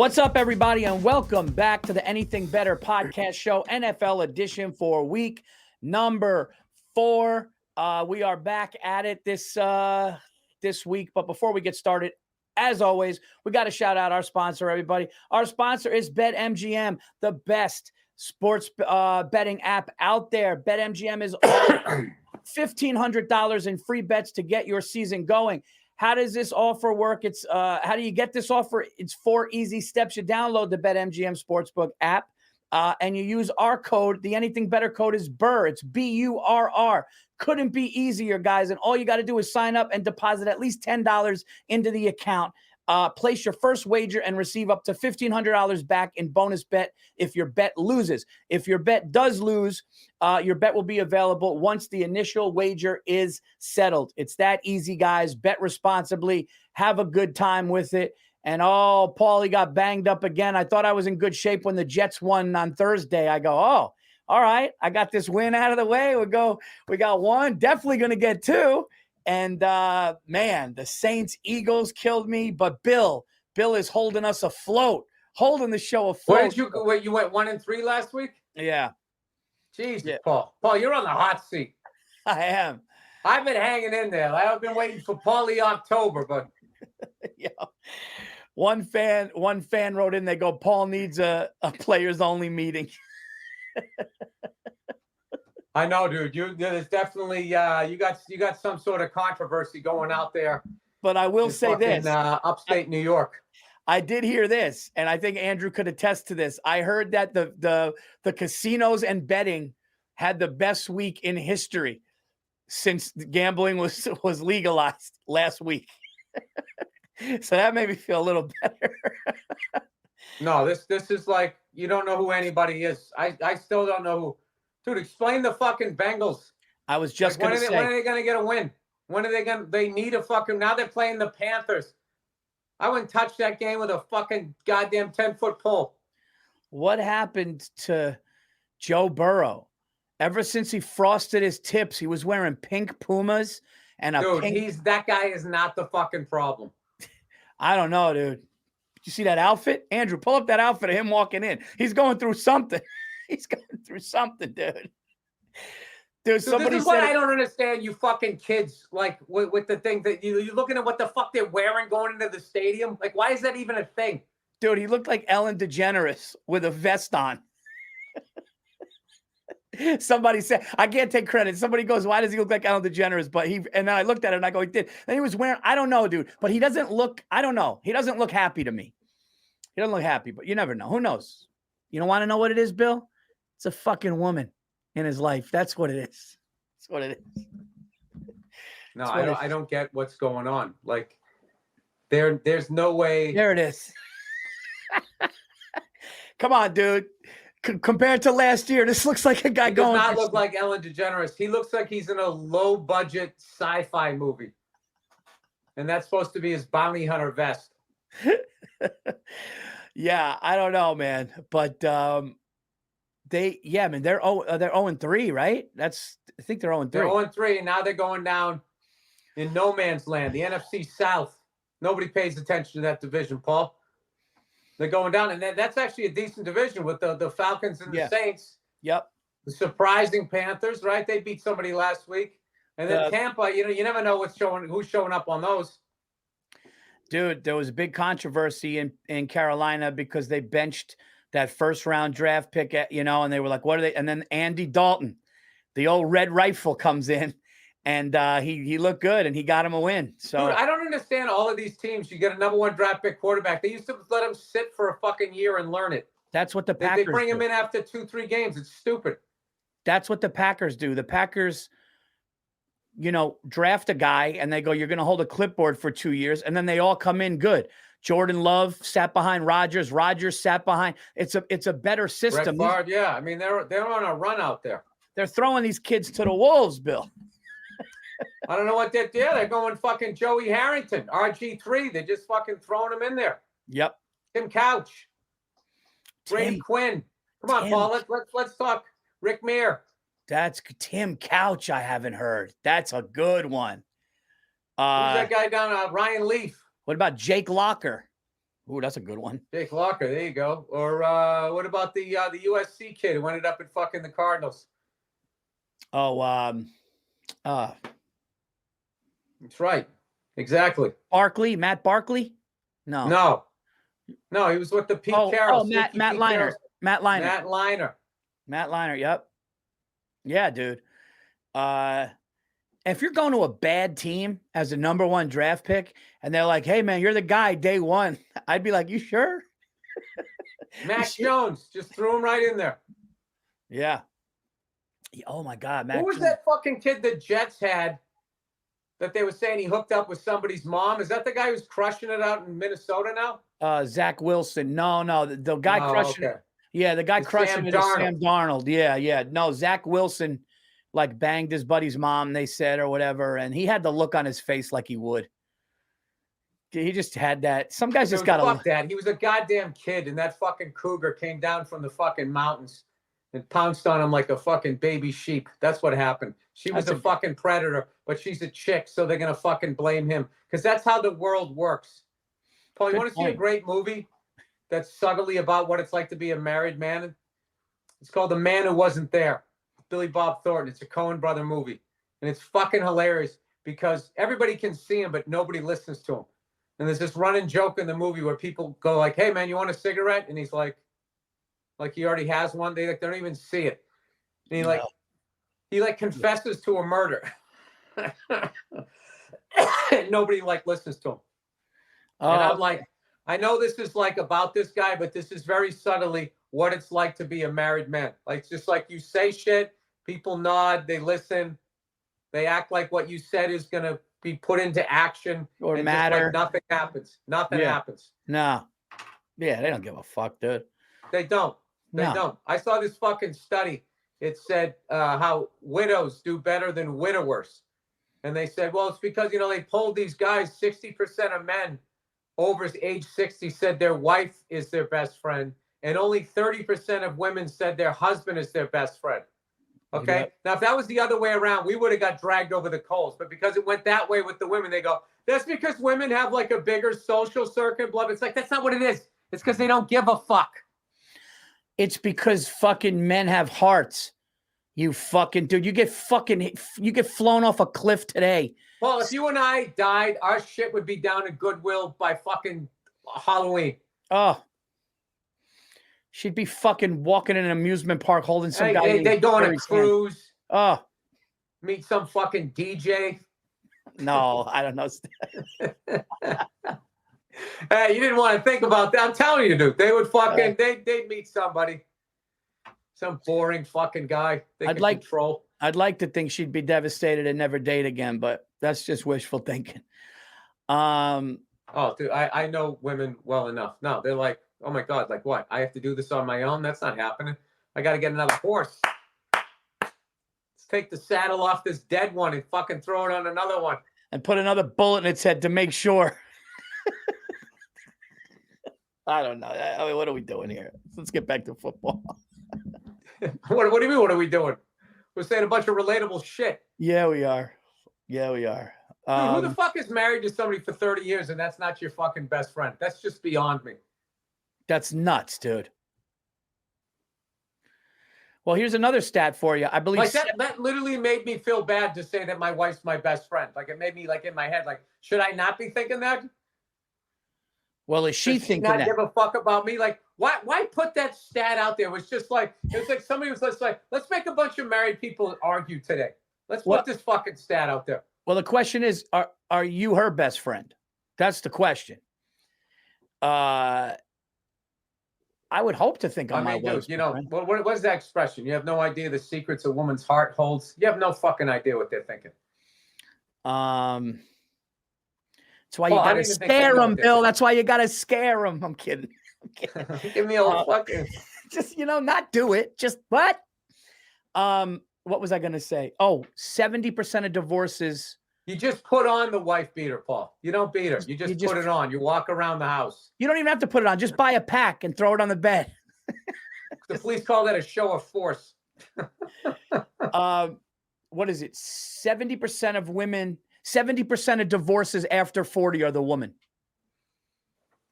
What's up, everybody, and welcome back to the Anything Better podcast show, NFL edition for week number 4. We are back at it this week, but before we get started, as always, we got to shout out our sponsor, everybody. Our sponsor is BetMGM, the best sports betting app out there. BetMGM is $1,500 in free bets to get your season going. How does this offer work? It's how do you get this offer? It's 4 easy steps. You download the BetMGM Sportsbook app and you use our code. The Anything Better code is Burr. It's BURR. Couldn't be easier, guys. And all you got to do is sign up and deposit at least $10 into the account. Place your first wager and receive up to $1,500 back in bonus bet if your bet loses. If your bet does lose, your bet will be available once the initial wager is settled. It's that easy, guys. Bet responsibly. Have a good time with it. And, Paulie got banged up again. I thought I was in good shape when the Jets won on Thursday. I go, all right, I got this win out of the way. We got one, definitely going to get 2. And, man, the Saints-Eagles killed me. But Bill is holding us afloat, holding the show afloat. You went 1-3 last week? Yeah. Jesus, yeah. Paul, you're on the hot seat. I am. I've been hanging in there. I've been waiting for Paulie October, but. Yeah. One fan wrote in, they go, Paul needs a players-only meeting. I know, dude. There's definitely you got some sort of controversy going out there. But I will say this: upstate New York. I did hear this, and I think Andrew could attest to this. I heard that the casinos and betting had the best week in history since gambling was legalized last week. So that made me feel a little better. No, this is like you don't know who anybody is. I still don't know who. Dude, explain the fucking Bengals. I was just going to say. When are they going to get a win? When are they going to – they need a fucking – now they're playing the Panthers. I wouldn't touch that game with a fucking goddamn 10-foot pole. What happened to Joe Burrow? Ever since he frosted his tips, he was wearing pink Pumas and a pink – that guy is not the fucking problem. I don't know, dude. Did you see that outfit? Andrew, pull up that outfit of him walking in. He's going through something. He's going through something, dude. Somebody this is what I don't understand, you fucking kids, like, with the thing that you're looking at what the fuck they're wearing going into the stadium. Like, why is that even a thing? Dude, he looked like Ellen DeGeneres with a vest on. Somebody said, I can't take credit. Somebody goes, why does he look like Ellen DeGeneres? And then I looked at it and I go, he did. Then he was wearing, I don't know, dude. But he doesn't look, I don't know. He doesn't look happy to me. He doesn't look happy, but you never know. Who knows? You don't want to know what it is, Bill? It's a fucking woman in his life. That's what it is. That's what it is. No, I don't get what's going on. Like, there's no way. There it is. Come on, dude. Compared to last year, this looks like a guy going. He does not look like Ellen DeGeneres. He looks like he's in a low-budget sci-fi movie. And that's supposed to be his bounty hunter vest. Yeah, I don't know, man. But they're 0-3, right? I think they're 0-3. They're 0-3, and now they're going down in no man's land, the NFC South. Nobody pays attention to that division, Paul. They're going down, and that's actually a decent division with the Falcons and the Saints. Yep. The surprising Panthers, right? They beat somebody last week. And then Tampa, you never know who's showing up on those. Dude, there was a big controversy in Carolina because they benched that first-round draft pick, and they were like, what are they? And then Andy Dalton, the old red rifle, comes in, and he looked good, and he got him a win. So dude, I don't understand all of these teams. You get a number 1 draft pick quarterback. They used to let him sit for a fucking year and learn it. That's what the Packers They bring him in after 2-3 games. It's stupid. That's what the Packers do. The Packers – draft a guy and they go, you're going to hold a clipboard for 2 years. And then they all come in good. Jordan Love sat behind Rodgers. Rodgers sat behind. It's a better system. Brett Favre, yeah. I mean, they're on a run out there. They're throwing these kids to the wolves, Bill. I don't know what they're doing. They're going fucking Joey Harrington, RG3. They're just fucking throwing him in there. Yep. Tim Couch. Brady Quinn. Come on, Paul. Let's talk Rick Meir. That's Tim Couch. I haven't heard. That's a good one. Who's that guy down? Ryan Leaf. What about Jake Locker? Ooh, that's a good one. Jake Locker, there you go. Or what about the USC kid who ended up at fucking the Cardinals? Oh, That's right. Exactly. Matt Barkley? No, he was with the Pete Carroll. Matt Leinart. Matt Leinart. Matt Leinart, yep. Yeah, dude. If you're going to a bad team as a number 1 draft pick and they're like, hey, man, you're the guy day 1, I'd be like, you sure? Max Jones, just threw him right in there. Yeah. Oh, my God. Who was that fucking kid the Jets had that they were saying he hooked up with somebody's mom? Is that the guy who's crushing it out in Minnesota now? Zach Wilson. No. The guy crushing it. Yeah, the guy crushing it is Sam Darnold. Yeah. No, Zach Wilson like banged his buddy's mom, they said, or whatever. And he had the look on his face like he would. He just had that. Some guys just got to fuck that. He was a goddamn kid, and that fucking cougar came down from the fucking mountains and pounced on him like a fucking baby sheep. That's what happened. She was a fucking predator, but she's a chick, so they're going to fucking blame him. Because that's how the world works. Paul, you want to see a great movie that's subtly about what it's like to be a married man? It's called The Man Who Wasn't There. Billy Bob Thornton. It's a Coen brother movie. And it's fucking hilarious because everybody can see him, but nobody listens to him. And there's this running joke in the movie where people go like, hey, man, you want a cigarette? And he's like he already has one. They don't even see it. And he confesses to a murder. And nobody listens to him. And I'm like, I know this is about this guy, but this is very subtly what it's like to be a married man. Like, just like you say shit, people nod, they listen, they act like what you said is going to be put into action. Or matter. Nothing happens. Nothing happens. No. Yeah, they don't give a fuck, dude. They don't. They don't. I saw this fucking study. It said how widows do better than widowers. And they said, well, it's because, they polled these guys, 60% of men over age 60 said their wife is their best friend. And only 30% of women said their husband is their best friend. Okay? Yeah. Now, if that was the other way around, we would have got dragged over the coals. But because it went that way with the women, they go, that's because women have a bigger social circuit. Blah. It's like, that's not what it is. It's because they don't give a fuck. It's because fucking men have hearts. You fucking dude, you get flown off a cliff today. Well, if you and I died, our shit would be down at Goodwill by fucking Halloween. Oh. She'd be fucking walking in an amusement park holding some guy. They go on a cruise. Oh. Meet some fucking DJ. No, I don't know. Hey, you didn't want to think about that. I'm telling you, dude. They would fucking they'd meet somebody. Some boring fucking guy they could control. I'd like to think she'd be devastated and never date again, but that's just wishful thinking. Oh, dude, I know women well enough. No, they're like, oh my God, like what? I have to do this on my own? That's not happening. I got to get another horse. Let's take the saddle off this dead one and fucking throw it on another one. And put another bullet in its head to make sure. I don't know. I mean, what are we doing here? Let's get back to football. What do you mean, what are we doing? We're saying a bunch of relatable shit. Yeah, we are. Dude, who the fuck is married to somebody for 30 years and that's not your fucking best friend? That's just beyond me. That's nuts, dude. Well, here's another stat for you. I believe that literally made me feel bad to say that my wife's my best friend. Like, it made me in my head, should I not be thinking that? Well, is she thinking that? Not give a fuck about me? Like, why put that stat out there? It was like somebody was like, let's make a bunch of married people argue today. Let's put this fucking stat out there. Well, the question is, are you her best friend? That's the question. I would hope to think I'm my wife's friend. What is that expression? You have no idea the secrets a woman's heart holds. You have no fucking idea what they're thinking. That's why you got to scare them, Bill. That's why you got to scare them. I'm kidding. Give me a fucking. Just, not do it. Just what? What was I going to say? Oh, 70% of divorces. You just put on the wife beater, Paul. You don't beat her. You just put it on. You walk around the house. You don't even have to put it on. Just buy a pack and throw it on the bed. The police call that a show of force. What is it? 70% of women, 70% of divorces after 40 are the woman.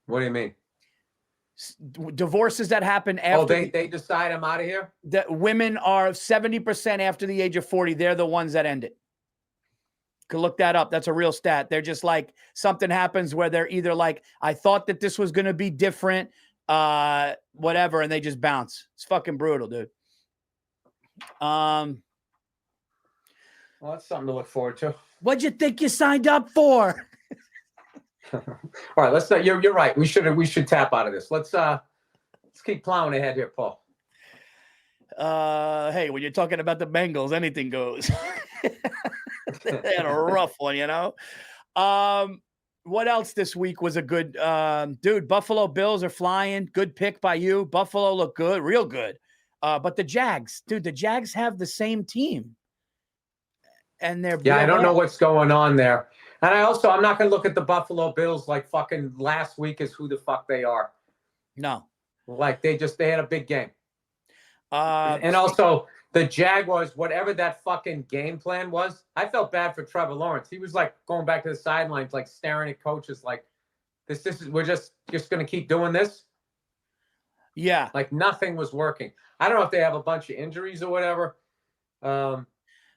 What do you mean? Divorces that happen after. They decide I'm out of here? That women are 70% after the age of 40. They're the ones that end it. Could look that up. That's a real stat. They're just like, something happens where they're either like, I thought that this was going to be different, whatever, and they just bounce. It's fucking brutal, dude. Well, that's something to look forward to. What'd you think you signed up for? All right, let's not. You're right. We should tap out of this. Let's keep plowing ahead here, Paul. Hey, when you're talking about the Bengals, anything goes. They had a rough one, you know. What else this week was a good dude? Buffalo Bills are flying. Good pick by you. Buffalo look good, real good. But the Jags, dude, the Jags have the same team. And they're I don't know what's going on there. And I'm not going to look at the Buffalo Bills like fucking last week is who the fuck they are. No. Like they had a big game. And also the Jaguars, whatever that fucking game plan was, I felt bad for Trevor Lawrence. He was like going back to the sidelines, like staring at coaches like we're just going to keep doing this. Yeah. Like nothing was working. I don't know if they have a bunch of injuries or whatever.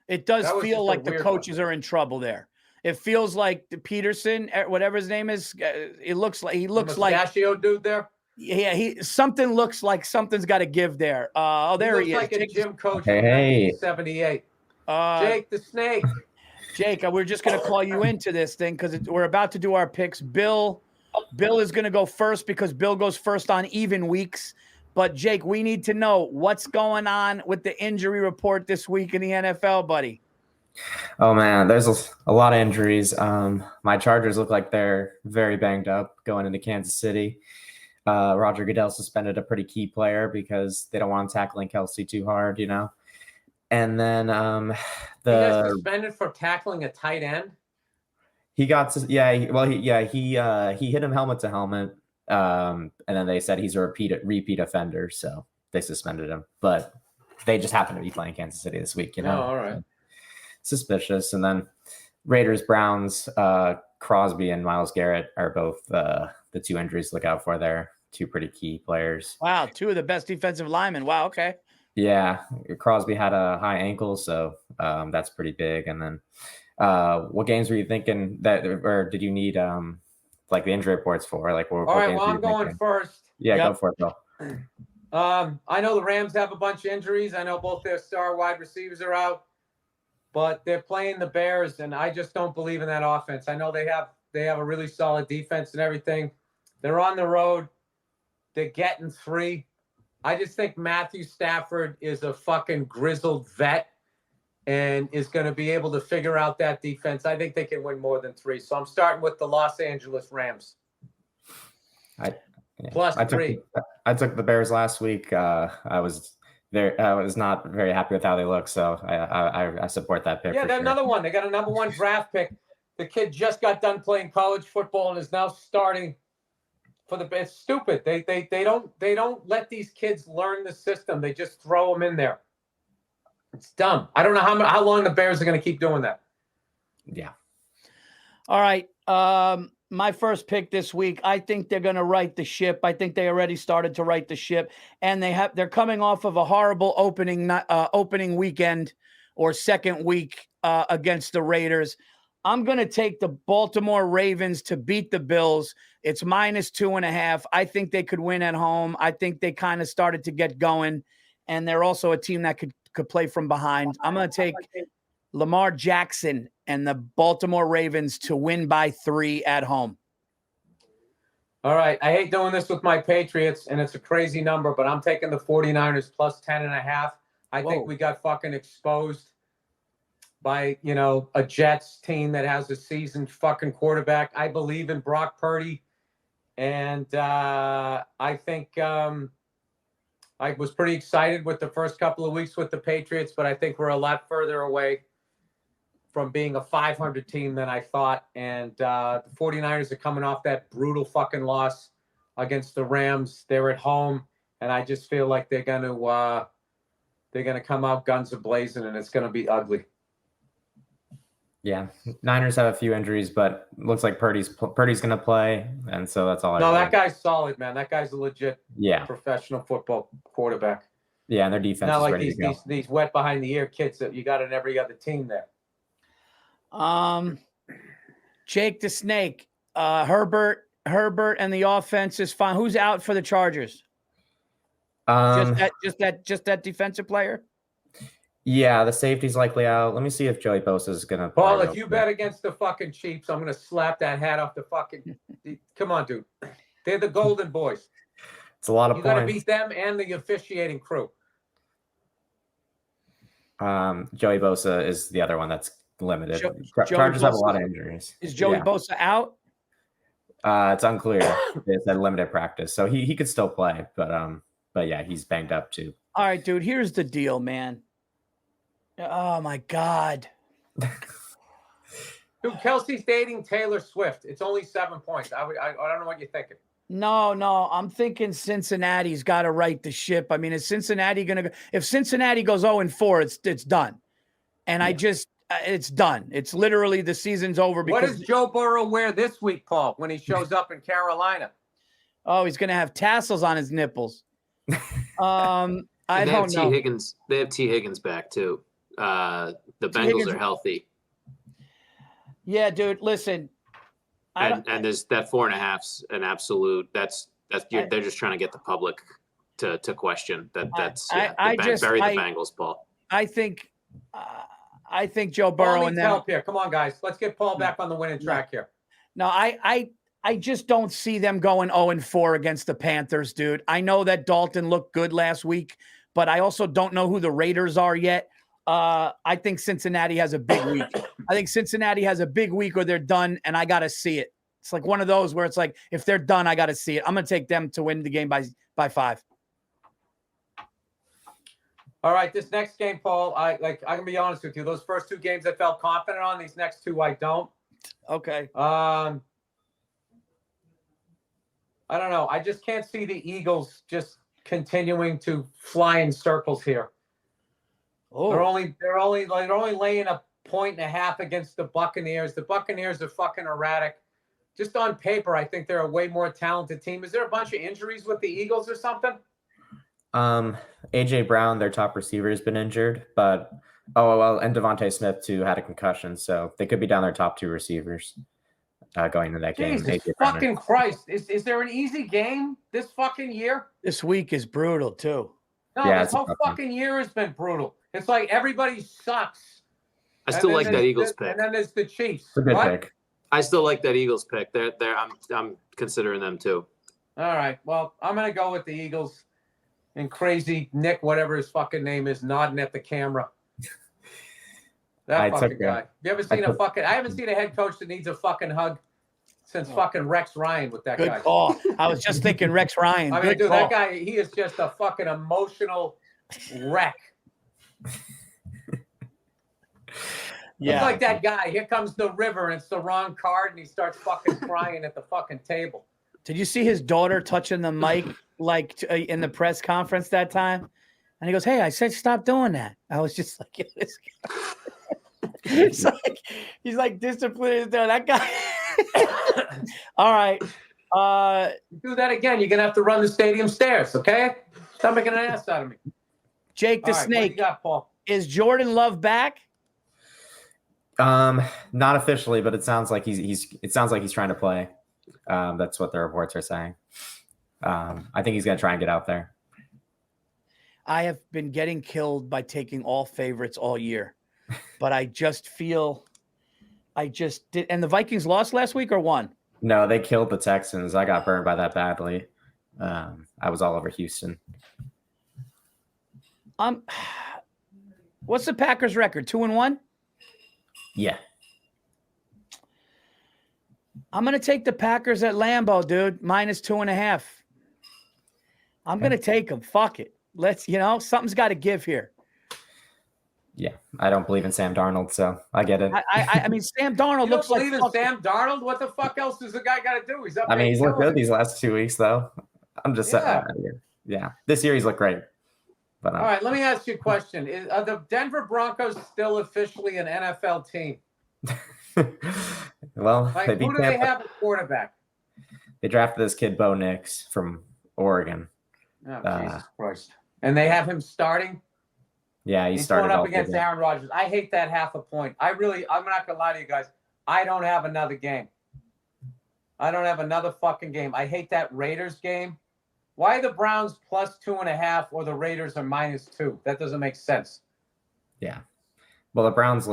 It does feel like the coaches are in trouble there. It feels like the Peterson, whatever his name is, he looks like the mustachio dude there. Yeah, something looks like something's got to give there. There he is. Like a gym coach hey. from 1978. Jake the Snake. Jake, we're just going to call you into this thing because we're about to do our picks. Bill is going to go first because Bill goes first on even weeks. But Jake, we need to know what's going on with the injury report this week in the NFL, buddy. Oh man, there's a lot of injuries. My Chargers look like they're very banged up going into Kansas City. Roger Goodell suspended a pretty key player because they don't want him tackling Kelsey too hard, you know. And then he got suspended for tackling a tight end. He got he hit him helmet to helmet, and then they said he's a repeat offender, so they suspended him. But they just happen to be playing Kansas City this week, you know. Oh, all right. Suspicious. And then Raiders, Browns, Crosby and Myles Garrett are both the two injuries to look out for there. Two pretty key players. Wow, two of the best defensive linemen. Wow, okay. Yeah, Crosby had a high ankle, so that's pretty big. And then what games were you thinking or did you need like the injury reports for? Like, all right, well, I'm going first. Yeah, Go for it, Bill. I know the Rams have a bunch of injuries. I know both their star wide receivers are out, but they're playing the Bears, and I just don't believe in that offense. I know they have a really solid defense and everything. They're on the road. They're getting 3. I just think Matthew Stafford is a fucking grizzled vet and is going to be able to figure out that defense. I think they can win more than 3. So I'm starting with the Los Angeles Rams. Plus 3. I took the Bears last week. I was not very happy with how they look, so I support that pick. Yeah, another one. They got a number 1 draft pick. The kid just got done playing college football and is now starting for the. It's stupid. They don't let these kids learn the system. They just throw them in there. It's dumb. I don't know how long the Bears are going to keep doing that. Yeah. All right. My first pick this week, I think they're going to right the ship. I think they already started to right the ship, and they're coming off of a horrible opening weekend or second week against the Raiders. I'm going to take the Baltimore Ravens to beat the Bills. It's -2.5. I think they could win at home. I think they kind of started to get going, and they're also a team that could play from behind. I'm going to take Lamar Jackson and the Baltimore Ravens to win by 3 at home. All right. I hate doing this with my Patriots, and it's a crazy number, but I'm taking the 49ers plus 10.5. I think we got fucking exposed by, a Jets team that has a seasoned fucking quarterback. I believe in Brock Purdy. And I think I was pretty excited with the first couple of weeks with the Patriots, but I think we're a lot further away from being a 500 team than I thought. And the 49ers are coming off that brutal fucking loss against the Rams. They're at home, and I just feel like they're going to come out guns a-blazing, and it's going to be ugly. Yeah, Niners have a few injuries, but looks like Purdy's going to play, and so that's all. No, that guy's solid, man. That guy's a legit professional football quarterback. Yeah, and their defense not is like ready to go. These wet behind the ear kids that you got in every other team there. Jake the Snake, Herbert, and the offense is fine. Who's out for the Chargers? Just that defensive player. Yeah, the safety's likely out. Let me see if Joey Bosa is gonna. Paul, if you bet against the fucking Chiefs, I'm gonna slap that hat off the fucking. Come on, dude. They're the Golden Boys. It's a lot of points. You got to beat them and the officiating crew. Joey Bosa is the other one that's limited. Chargers have a lot of injuries. Is Joey Bosa out? It's unclear. It's a limited practice, so he could still play, but yeah, he's banged up too. All right, dude. Here's the deal, man. Oh my God. Dude, Kelsey's dating Taylor Swift. It's only 7 points. I don't know what you're thinking. No. I'm thinking Cincinnati's got to right the ship. I mean, is Cincinnati going to go? If Cincinnati goes 0-4, it's done. And it's done. It's literally the season's over. Because what does Joe Burrow wear this week, Paul, when he shows up in Carolina? Oh, he's going to have tassels on his nipples. I don't know. They have T. Higgins back too. The Bengals are healthy. Yeah, dude. Listen, and there's that 4.5's an absolute. They're just trying to get the public to question that. Bury the Bengals, Paul. I think Joe Burrow Paul and needs help here. Come on, guys. Let's get Paul back on the winning track here. No, I just don't see them going 0-4 against the Panthers, dude. I know that Dalton looked good last week, but I also don't know who the Raiders are yet. I think Cincinnati has a big week. I think Cincinnati has a big week or they're done, and I got to see it. It's like one of those where it's like, if they're done, I got to see it. I'm going to take them to win the game by 5. All right, this next game, Paul, I can be honest with you. Those first 2 games I felt confident on. These next 2 I don't. Okay. I don't know. I just can't see the Eagles just continuing to fly in circles here. Oh. They're only laying 1.5 against the Buccaneers. The Buccaneers are fucking erratic. Just on paper, I think they're a way more talented team. Is there a bunch of injuries with the Eagles or something? AJ Brown, their top receiver, has been injured, but and Devontae Smith too had a concussion, so they could be down their top 2 receivers going into that game. Jesus fucking Christ! Is there an easy game this fucking year? This week is brutal too. No, this whole fucking year has been brutal. It's like everybody sucks. I still like that Eagles pick. And then there's the Chiefs. It's a good pick. I still like that Eagles pick. I'm considering them too. All right. Well, I'm gonna go with the Eagles. And crazy Nick, whatever his fucking name is, nodding at the camera. That fucking guy. You ever seen I haven't seen a head coach that needs a fucking hug since fucking Rex Ryan with that guy. Good call. I was just thinking Rex Ryan. I mean, dude, that guy, he is just a fucking emotional wreck. Yeah. It's like that guy. Here comes the river, and it's the wrong card, and he starts fucking crying at the fucking table. Did you see his daughter touching the mic in the press conference that time? And he goes, "Hey, I said stop doing that." I was just like, yeah, this guy. he's like disciplined. That guy. All right. Do that again. You're gonna have to run the stadium stairs, okay? Stop making an ass out of me. Jake the Snake. What you got, Paul? Is Jordan Love back? Not officially, but it sounds like he's trying to play. That's what the reports are saying. I think he's going to try and get out there. I have been getting killed by taking all favorites all year, but I just feel did. And the Vikings lost last week or won? No, they killed the Texans. I got burned by that badly. I was all over Houston. What's the Packers record? 2-1? Yeah. I'm going to take the Packers at Lambeau, dude. -2.5. I'm going to take them. Fuck it. Something's got to give here. Yeah. I don't believe in Sam Darnold, so I get it. I mean, Sam Darnold looks like... You don't believe in Sam Darnold? What the fuck else does the guy got to do? He's looked good these last 2 weeks, though. I'm just saying. Yeah. This year he's looked great. But, all right, let me ask you a question. Are the Denver Broncos still officially an NFL team? Well, Like, who do they have at quarterback? They drafted this kid, Bo Nix, from Oregon. Oh, Jesus Christ. And they have him starting? Yeah, he's going up against Aaron Rodgers. I hate that half a point. I'm not going to lie to you guys. I don't have another game. I don't have another fucking game. I hate that Raiders game. Why are the Browns plus 2.5 or the Raiders are -2? That doesn't make sense. Yeah. Well, the Browns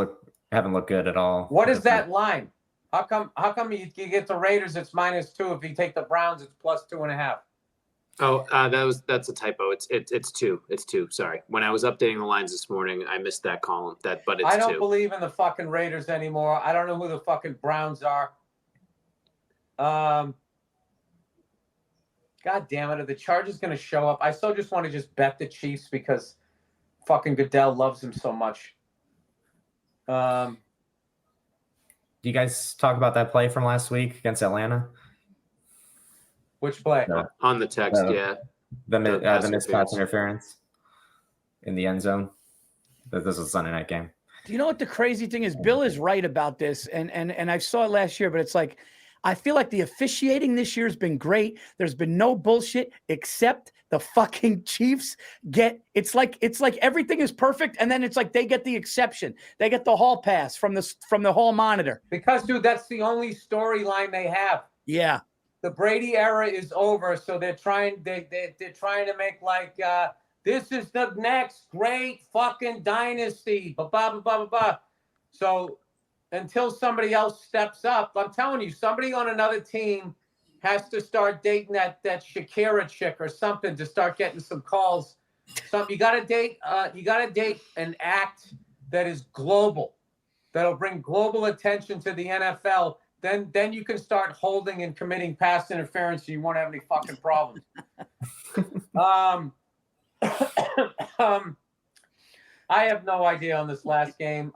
haven't looked good at all. What is that line? How come you get the Raiders, it's -2. If you take the Browns, it's plus 2.5. Oh, that's a typo. It's 2. It's 2. Sorry. When I was updating the lines this morning, I missed that column. But it's 2. I don't believe in the fucking Raiders anymore. I don't know who the fucking Browns are. God damn it. Are the Chargers going to show up? I still just want to just bet the Chiefs because fucking Goodell loves them so much. Do you guys talk about that play from last week against Atlanta? Which play? On the text, yeah. The missed pass interference in the end zone. This was a Sunday night game. Do you know what the crazy thing is? Bill is right about this, and I saw it last year, but it's like I feel like the officiating this year has been great. There's been no bullshit except the fucking Chiefs it's like everything is perfect, and then it's like they get the exception. They get the hall pass from the hall monitor. Because, dude, that's the only storyline they have. Yeah. The Brady era is over, so they're trying to make like this is the next great fucking dynasty. Blah, blah, blah, blah, blah. So until somebody else steps up, I'm telling you, somebody on another team has to start dating that Shakira chick or something to start getting some calls. You gotta date an act that is global, that'll bring global attention to the NFL. Then you can start holding and committing pass interference, so you won't have any fucking problems. I have no idea on this last game.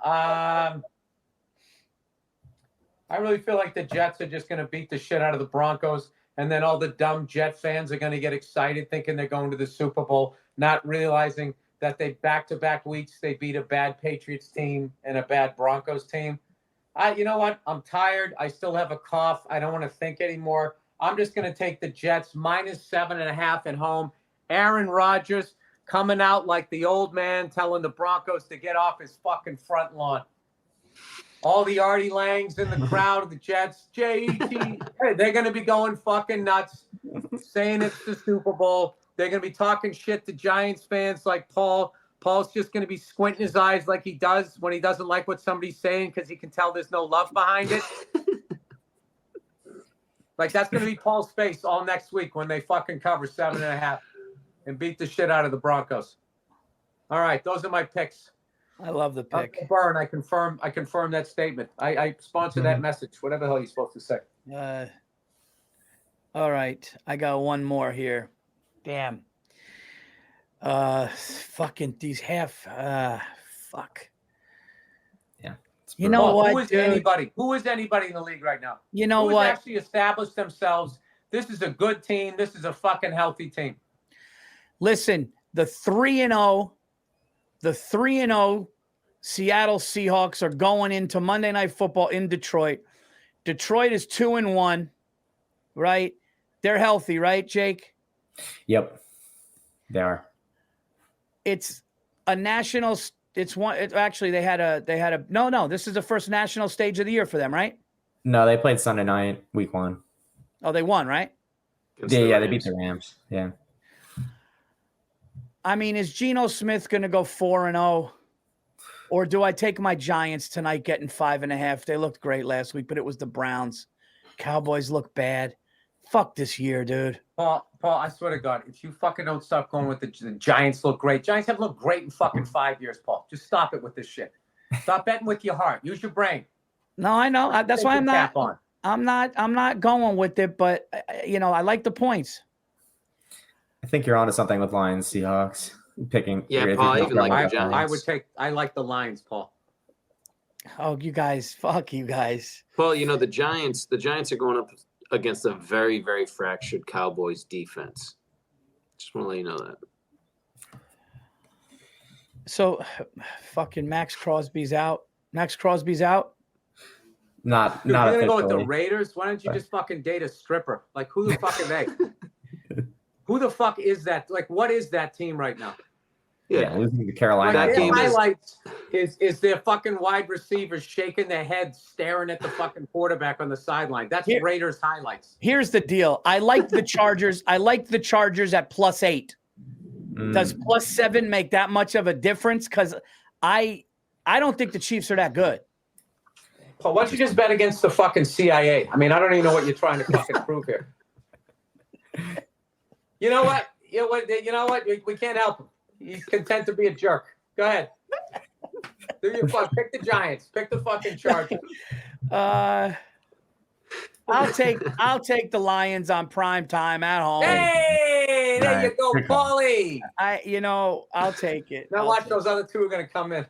I really feel like the Jets are just going to beat the shit out of the Broncos, and then all the dumb Jet fans are going to get excited thinking they're going to the Super Bowl, not realizing that they back-to-back weeks they beat a bad Patriots team and a bad Broncos team. You know what? I'm tired. I still have a cough. I don't want to think anymore. I'm just going to take the Jets -7.5 at home. Aaron Rodgers coming out like the old man telling the Broncos to get off his fucking front lawn. All the Artie Langs in the crowd of the Jets, J-E-T, hey, they're going to be going fucking nuts, saying it's the Super Bowl. They're going to be talking shit to Giants fans like Paul. Paul's just going to be squinting his eyes like he does when he doesn't like what somebody's saying because he can tell there's no love behind it. Like, that's going to be Paul's face all next week when they fucking cover 7.5 and beat the shit out of the Broncos. All right, those are my picks. I love the pick. Burr, and I confirm that statement. I sponsor that message, whatever the hell you're supposed to say. All right, I got one more here. Damn. Fucking these fuck. Yeah. You know what? Who is anybody? Who is anybody in the league right now? You know who what? Has actually established themselves. This is a good team. This is a fucking healthy team. Listen, the 3-0 Seattle Seahawks are going into Monday Night Football in Detroit. Detroit is 2-1, right? They're healthy, right, Jake? Yep, they are. It's a national. Actually, they had a. No. This is the first national stage of the year for them, right? No, they played Sunday night, week 1. Oh, they won, right? Yeah, they beat the Rams. Yeah. I mean, is Geno Smith going to go 4-0? Or do I take my Giants tonight getting 5.5? They looked great last week, but it was the Browns. Cowboys look bad. Fuck this year, dude. Paul, I swear to God, if you fucking don't stop going with the Giants look great. Giants have looked great in fucking 5 years, Paul. Just stop it with this shit. Stop betting with your heart. Use your brain. No, I know. That's why I'm not going with it, but I like the points. I think you're onto something with Lions, Seahawks. Picking. Yeah, Paul, I even like the Giants. I like the Lions, Paul. Oh, you guys. Fuck you guys. Paul, the Giants are going up against a very, very fractured Cowboys defense. Just want to let you know that. So, fucking Max Crosby's out. Max Crosby's out? Not Dude, you're gonna go with officially. the Raiders? Why don't you just fucking date a stripper? Like, who the fuck are they? Who the fuck is that? Like, what is that team right now? Yeah, losing to Carolina. Like, That their game highlights is their fucking wide receivers shaking their heads, staring at the fucking quarterback on the sideline. That's Raiders highlights. Here's the deal. I like the Chargers. I like the Chargers at +8. Does +7 make that much of a difference? Because I don't think the Chiefs are that good. Paul, why don't you just bet against the fucking CIA? I mean, I don't even know what you're trying to fucking prove here. You know what? We can't help him. He's content to be a jerk. Go ahead. Do your fun. Pick the Giants. Pick the fucking Chargers. I'll take the Lions on prime time at home. Hey, there you go, Paulie. I'll take it. Now watch those other two are going to come in.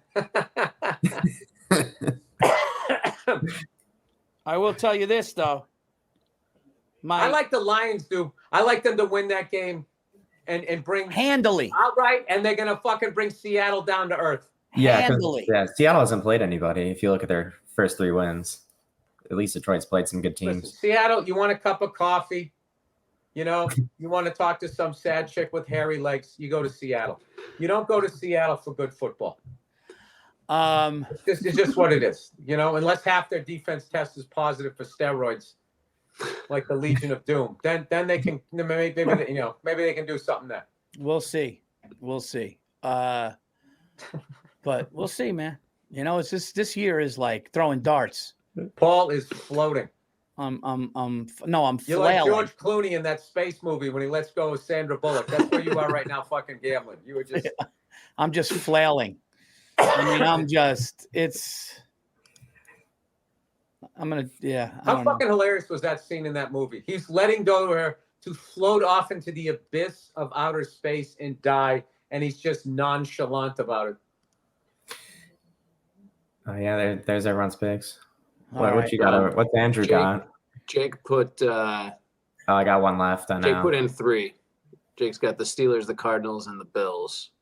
I will tell you this though. I like the Lions, dude. I like them to win that game and bring handily outright, and they're gonna fucking bring Seattle down to earth. Yeah, handily. Yeah, Seattle hasn't played anybody. If you look at their first 3 wins, at least Detroit's played some good teams. Listen, Seattle, you want a cup of coffee? You want to talk to some sad chick with hairy legs? You go to Seattle. You don't go to Seattle for good football. This is just what it is. Unless half their defense test is positive for steroids, like the Legion of Doom, then they can maybe they can do something there. We'll see. But we'll see, man. It's just this year is like throwing darts. Paul is floating. I'm You're flailing. like George Clooney in that space movie when he lets go of Sandra Bullock. That's where you are right now, fucking gambling. You were just. I'm just flailing. I mean, How fucking hilarious was that scene in that movie? He's letting go of her to float off into the abyss of outer space and die, and he's just nonchalant about it. Oh yeah, there's everyone's picks. What right. you got? What's Andrew got? Jake put. I got one left. I know. Jake put in 3. Jake's got the Steelers, the Cardinals, and the Bills.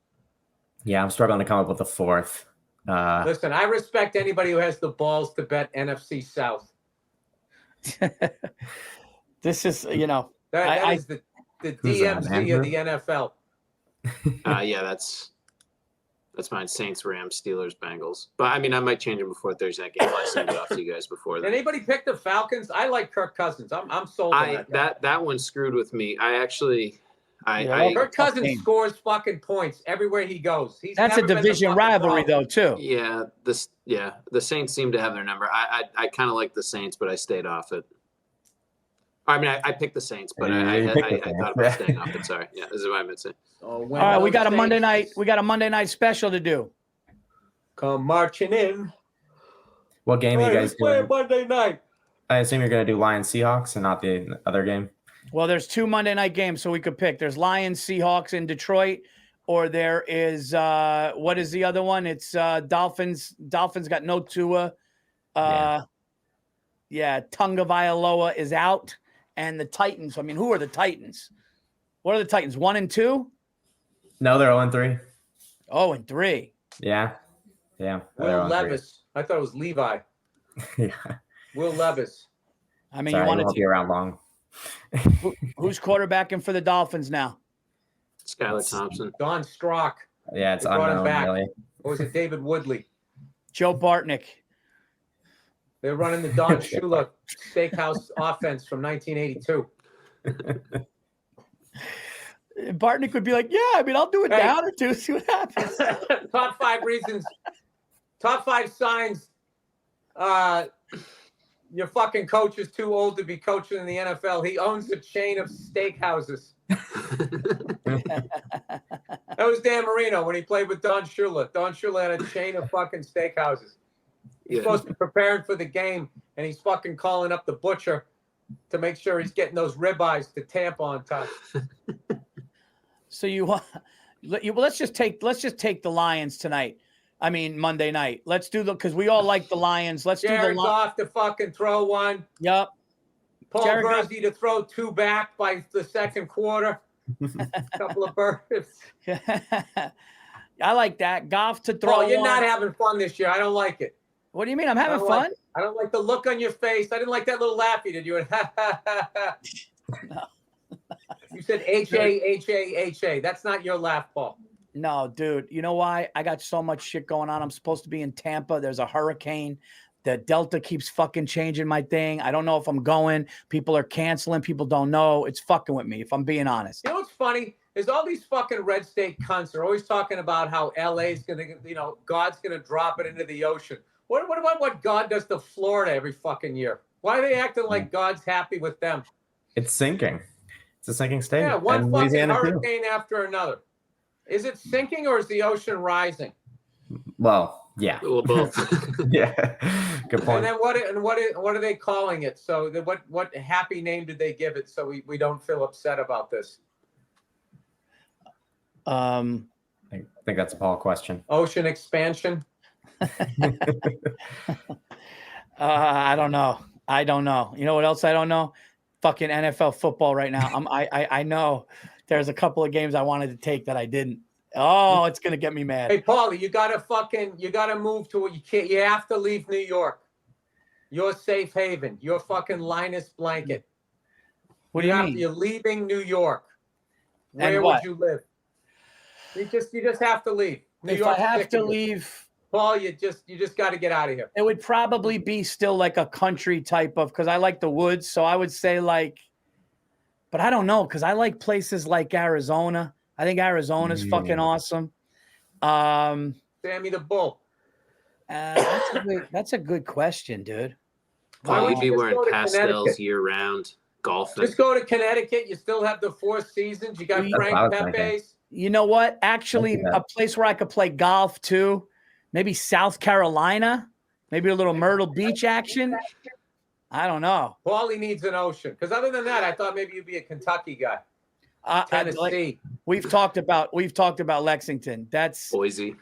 Yeah, I'm struggling to come up with a 4th. Listen, I respect anybody who has the balls to bet NFC South. This is, that is the DMZ of the NFL. Yeah, that's mine. Saints, Rams, Steelers, Bengals. But I mean, I might change them before Thursday night game. I send it off to you guys before that. Anybody pick the Falcons? I like Kirk Cousins. I'm sold on that one screwed with me. Kirk Cousins scores fucking points everywhere he goes. That's a division rivalry, though, too. Yeah, the Saints seem to have their number. I kind of like the Saints, but I stayed off it. I mean, I picked the Saints, but I thought about staying off it. Sorry, yeah, this is what I meant to say. All right, we got a Monday night. We got a Monday night special to do. Come marching in. What game are you guys doing? Monday night. I assume you're going to do Lions Seahawks and not the other game. Well, there's 2 Monday night games, so we could pick. There's Lions, Seahawks in Detroit, or there is what is the other one? It's Dolphins. Dolphins got no Tua. Tunga Vailoa is out, and the Titans. I mean, who are the Titans? What are the Titans? 1 and 2? No, they're 0-3. 0-3. Yeah. Will Levis. I thought it was Levi. Yeah. Will Levis. I mean, Sorry, you wanted to be around long. Who's quarterbacking for the Dolphins now? Skylar Thompson. Don Strock. Yeah, it's brought him unknown, back. really. Or was it David Woodley? Joe Bartnick. They're running the Don Shula Steakhouse offense from 1982. Bartnick would be like, yeah, I mean, I'll do it down or 2, see what happens. Top 5 reasons. Top 5 signs your fucking coach is too old to be coaching in the NFL. He owns a chain of steakhouses. That was Dan Marino when he played with Don Shula. Don Shula had a chain of fucking steakhouses. He's supposed to be preparing for the game, and he's fucking calling up the butcher to make sure he's getting those ribeyes to tampon time. So let's just take the Lions tonight. I mean, Monday night. Let's do because we all like the Lions. Let's Jared do the Goff to fucking throw one. Yep. Paul Virzi to throw 2 back by the second quarter. Couple of bursts. I like that. Goff to throw. Oh, you're not having fun this year. I don't like it. What do you mean? I'm having fun. I don't like the look on your face. I didn't like that little laugh you did. You went, No. You said H-A. That's not your laugh, Paul. No, dude. You know why? I got so much shit going on. I'm supposed to be in Tampa. There's a hurricane. The Delta keeps fucking changing my thing. I don't know if I'm going. People are canceling. People don't know. It's fucking with me, if I'm being honest. You know what's funny? Is all these fucking red state cunts are always talking about how LA's going to, God's going to drop it into the ocean. What about what God does to Florida every fucking year? Why are they acting like God's happy with them? It's sinking. It's a sinking state. Yeah, one and fucking Louisiana hurricane after another. Is it sinking or is the ocean rising? Well, yeah. Well, both. Yeah. Good point. And then what are they calling it? So what happy name did they give it so we don't feel upset about this? I think that's a Paul question. Ocean expansion. I don't know. You know what else I don't know? Fucking NFL football right now. I know there's a couple of games I wanted to take that I didn't. Oh, it's gonna get me mad. Hey, Paulie, you gotta move to it. You have to leave New York. Your safe haven. Your fucking Linus blanket. What do you mean? You're leaving New York. And Where what? would you live? You just have to leave. If I have to leave, Paul, you just got to get out of here. it would probably be still like a country type of, because I like the woods. So I would say but I don't know, because I like places like Arizona. I think Arizona's fucking awesome. Sammy the Bull. That's a good question, dude. Why would You'd be you just wearing go to pastels Connecticut? year round, golfing. Just go to Connecticut. You still have the Four Seasons. You got That's what I Frank was thinking. Pepe's. You know what? Actually, a place where I could play golf too. Maybe South Carolina. Maybe a little Myrtle Beach action. I don't know. Paulie needs an ocean. Because other than that, I thought maybe you'd be a Kentucky guy. Tennessee. We've talked about Lexington. That's Boise.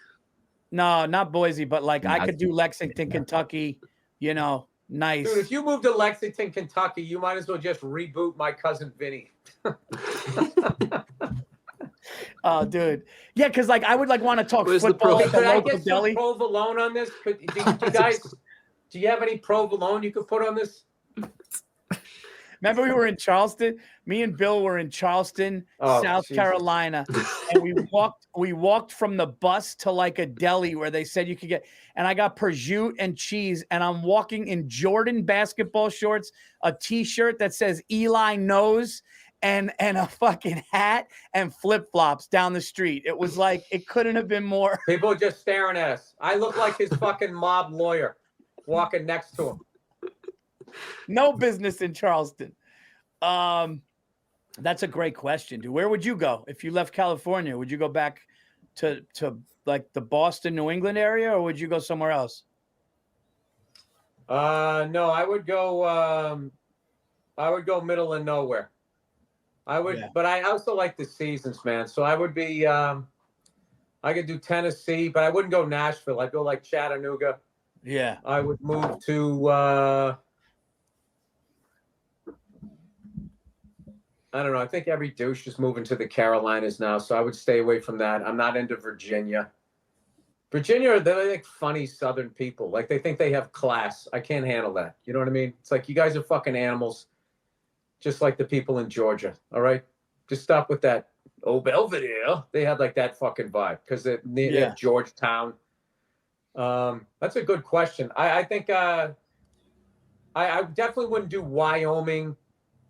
no, not Boise, but I could do Lexington, Kentucky. Nice. Dude, if you move to Lexington, Kentucky, you might as well just reboot My Cousin Vinny. Oh, dude. Yeah, because I would want to talk Where's the football pro- at the Could I local get deli. some provolone on this? Do you have any provolone you could put on this? Remember we were in Charleston? Me and Bill were in Charleston, South Jesus. Carolina, and we walked from the bus to a deli where they said you could get, and I got prosciutto and cheese, and I'm walking in Jordan basketball shorts, a t-shirt that says Eli knows, and a fucking hat and flip-flops down the street. It was it couldn't have been more. People are just staring at us. I look like his fucking mob lawyer walking next to him. No business in Charleston. That's a great question, dude. Where would you go if you left California? Would you go back to the Boston, New England area, or would you go somewhere else? No, I would go middle of nowhere. But I also like the seasons, man. So I would be I could do Tennessee, but I wouldn't go Nashville. I'd go Chattanooga. Yeah. I would move to I don't know. I think every douche is moving to the Carolinas now, so I would stay away from that. I'm not into Virginia. Virginia, they're funny Southern people. They think they have class. I can't handle that. You know what I mean? It's you guys are fucking animals, just like the people in Georgia. All right? Just stop with that. Oh, Belvedere. They have that fucking vibe because they're near Georgetown. That's a good question. I think I definitely wouldn't do Wyoming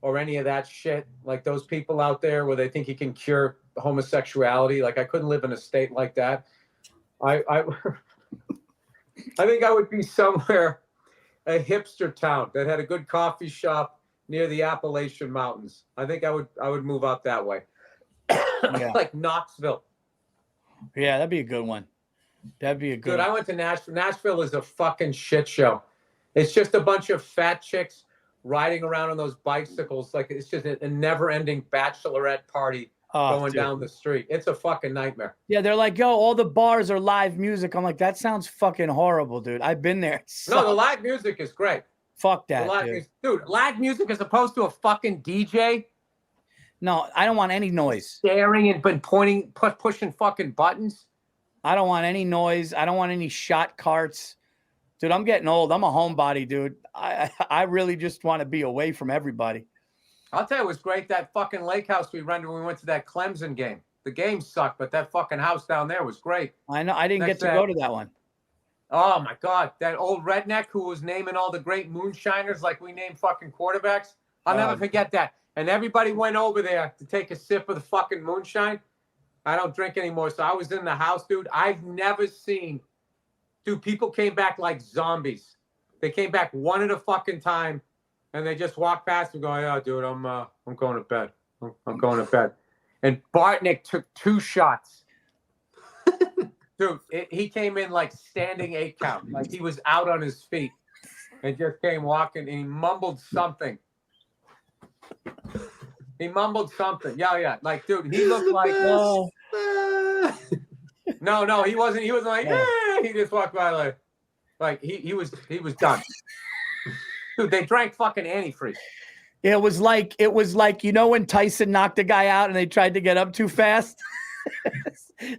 or any of that shit. Those people out there where they think you can cure homosexuality. I couldn't live in a state like that. I think I would be somewhere, a hipster town that had a good coffee shop near the Appalachian Mountains. I think I would move out that way. Yeah. Knoxville. Yeah, that'd be a good one. That'd be a good Dude, one. I went to Nashville. Nashville is a fucking shit show. It's just a bunch of fat chicks riding around on those bicycles. It's just a never-ending bachelorette party going down the street. It's a fucking nightmare. Yeah, they're yo, all the bars are live music. I'm that sounds fucking horrible, dude. I've been there. No, the live music is great. Fuck that, dude. Live music as opposed to a fucking DJ. No, I don't want any noise. Staring and pushing fucking buttons. I don't want any noise. I don't want any shot carts. Dude, I'm getting old. I'm a homebody, dude. I really just want to be away from everybody. I'll tell you, it was great, that fucking lake house we rented when we went to that Clemson game. The game sucked, but that fucking house down there was great. I know. I didn't get to go to that one. Oh, my God. That old redneck who was naming all the great moonshiners like we name fucking quarterbacks. I'll never forget that. And everybody went over there to take a sip of the fucking moonshine. I don't drink anymore, so I was in the house, dude. I've never seen, dude, people came back like zombies. They came back one at a fucking time, and they just walked past and go, yeah, dude, I'm going to bed. I'm going to bed. And Bartnick took 2 shots. Dude, he came in like standing 8 count. Like he was out on his feet and just came walking, and he mumbled something. Yeah. Like, dude, he looked like No, he wasn't. He was like, he just walked by like he was done. Dude, they drank fucking antifreeze. It was like when Tyson knocked a guy out and they tried to get up too fast.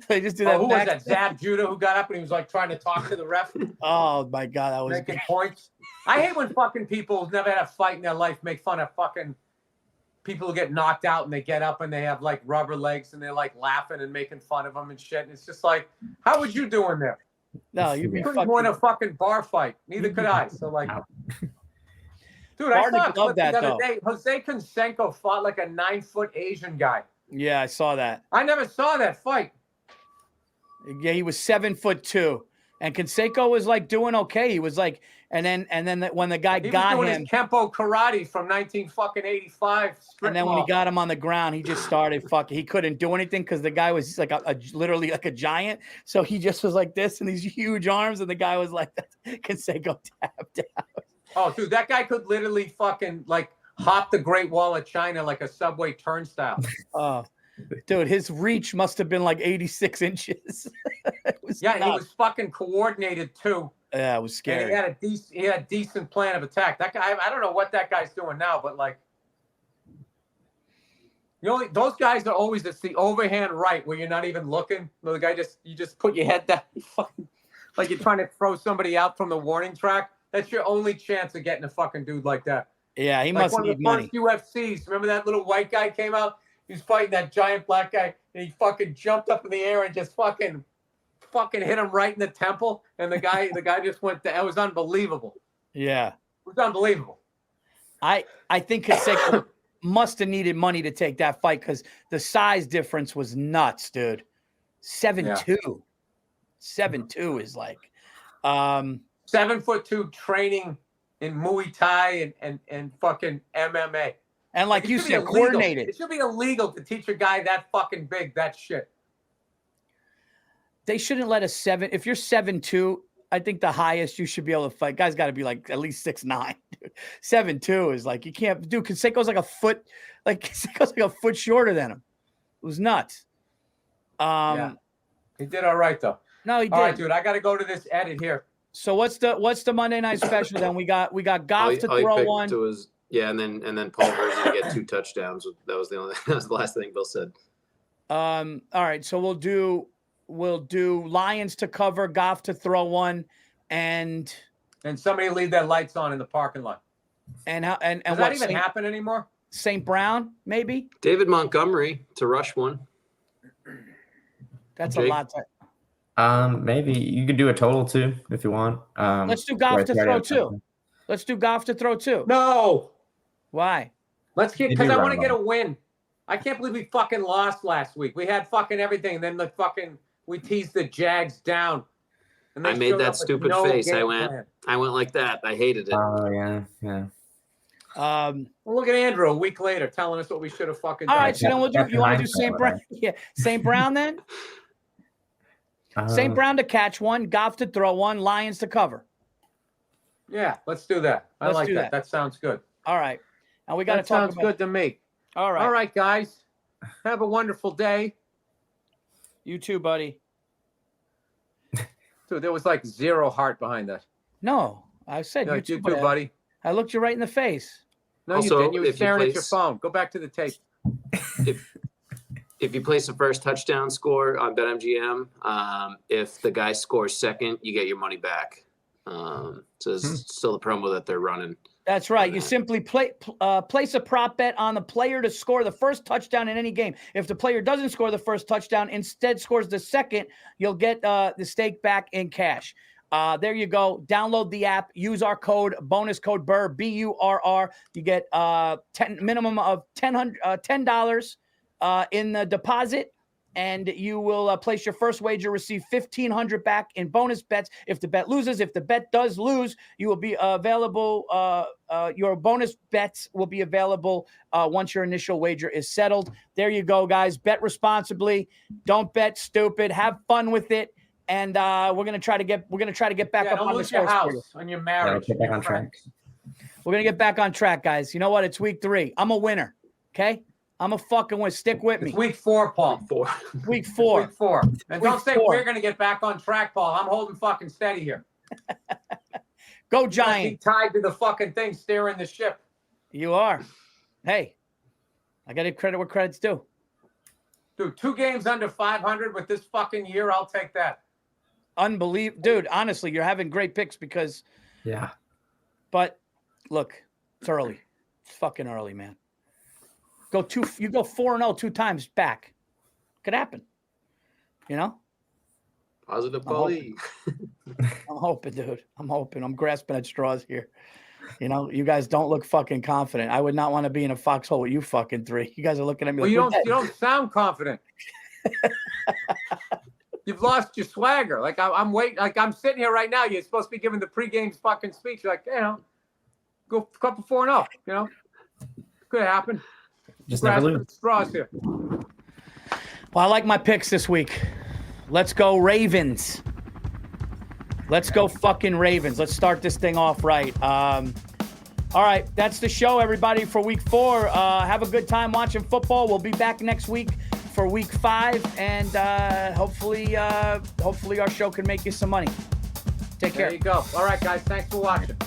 They just do that. Who was that? Zab Judah who got up and he was like trying to talk to the ref. Oh my God, that was making points. I hate when fucking people who've never had a fight in their life make fun of fucking people who get knocked out and they get up and they have like rubber legs and they're like laughing and making fun of them and shit. And it's just like, how would you do in there? No, you'd be couldn't win a fucking bar fight. Neither could I. So like, dude, I saw a clip the other day. Jose Canseco fought like a 9-foot Asian guy. Yeah, I saw that. I never saw that fight. Yeah, he was 7'2", and Canseco was like doing okay. He was like, and then when the guy got was doing him, his Kempo karate from 1985. And then when he got him on the ground, he just started fucking. He couldn't do anything because the guy was like literally like a giant. So he just was like this and these huge arms, and the guy was like Canseco tapped out. Oh, dude, that guy could literally fucking like hop the Great Wall of China like a subway turnstile. Oh, dude, his reach must have been like 86 inches. Yeah, and he was fucking coordinated too. Yeah, it was scary. And he had a decent plan of attack. That guy, I don't know what that guy's doing now, but like, those guys are always, it's the overhand right where you're not even looking. The guy you just put your head down, fucking, like you're trying to throw somebody out from the warning track. That's your only chance of getting a fucking dude like that. Yeah, he must need money. First UFCs, remember that little white guy came out? He was fighting that giant black guy, and he fucking jumped up in the air and just fucking hit him right in the temple. And the guy just went. It was unbelievable. Yeah, it was unbelievable. I think Canseco must have needed money to take that fight because the size difference was nuts, dude. 7'2", 7'2" is like 7'2" training in Muay Thai and fucking MMA. And like you said, coordinated. It should be illegal to teach a guy that fucking big that shit. They shouldn't let if you're 7'2", I think the highest you should be able to fight. Guys got to be like at least 6'9". 7'2" is like, you can't do. Canseco's like a foot shorter than him. It was nuts. Yeah. He did all right though. No, he did. All right, dude, I got to go to this edit here. So what's the Monday night special then? We got Goff to throw one. And then Paul Virzi to get 2 touchdowns. That was the last thing Bill said. All right, so we'll do Lions to cover, Goff to throw one, and somebody leave their lights on in the parking lot. And does that even happen anymore? St. Brown, maybe? David Montgomery to rush one. That's Jake. A lot to maybe you could do a total too if you want. Let's do Goff to throw two. Let's do Goff to throw two. No. Why? Because I want to get a win. I can't believe we fucking lost last week. We had fucking everything, and then we teased the Jags down. And I made that stupid face. I went like that. I hated it. Oh yeah. Well, look at Andrew a week later telling us what we should have fucking done. All right, so then you want to do St. Brown? Yeah, St. Brown then. St. Brown to catch one, Goff to throw one, Lions to cover. Yeah, let's do that. I like that. That sounds good. All right. Now we got to talk about. Sounds good to me. All right. All right, guys. Have a wonderful day. You too, buddy. Dude, there was like 0 heart behind that. No, I said you too, buddy. I looked you right in the face. No, also, you didn't. You were staring at your phone. Go back to the tape. If you place the first touchdown score on BetMGM, if the guy scores second, you get your money back. So it's still the promo that they're running. That's right. You simply place a prop bet on the player to score the first touchdown in any game. If the player doesn't score the first touchdown, instead scores the second, you'll get the stake back in cash. There you go. Download the app. Use our code, bonus code Burr, BURR. You get minimum of $10 in the deposit, and you will place your first wager, receive $1,500 back in bonus bets. If the bet loses, if the bet does lose, you will be available. Your bonus bets will be available once your initial wager is settled. There you go, guys. Bet responsibly. Don't bet stupid. Have fun with it. And we're gonna try to get back up on the your course house, on your marriage. Get back on track. We're gonna get back on track, guys. You know what? It's week 3. I'm a winner. Okay, I'm a fucking winner. Stick with me. It's week 4, Paul. Week 4. Week 4. And Week don't say 4. we're gonna get back on track, Paul. I'm holding fucking steady here. Go Giants. Tied to the fucking thing, steering the ship. You are. Hey, I got to credit where credit's due. Dude, 2 games under 500 with this fucking year. I'll take that. Unbelievable. Dude, honestly, you're having great picks because. Yeah. But look, it's early. It's fucking early, man. You go 4-0 2 times back. Could happen. You know? Positive Paulie. I'm hoping, dude. I'm hoping. I'm grasping at straws here. You know, you guys don't look fucking confident. I would not want to be in a foxhole with you fucking 3. You guys are looking at me well, like, you don't sound confident. You've lost your swagger. Like I'm waiting. Like I'm sitting here right now. You're supposed to be giving the pregame fucking speech. You're like, go a couple 4-0. You know, could happen. Just never lose. Straws here. Well, I like my picks this week. Let's go Ravens. Let's go fucking Ravens. Let's start this thing off right. All right, that's the show, everybody, for week 4. Have a good time watching football. We'll be back next week for week 5, and hopefully our show can make you some money. Take care. There you go. All right, guys. Thanks for watching.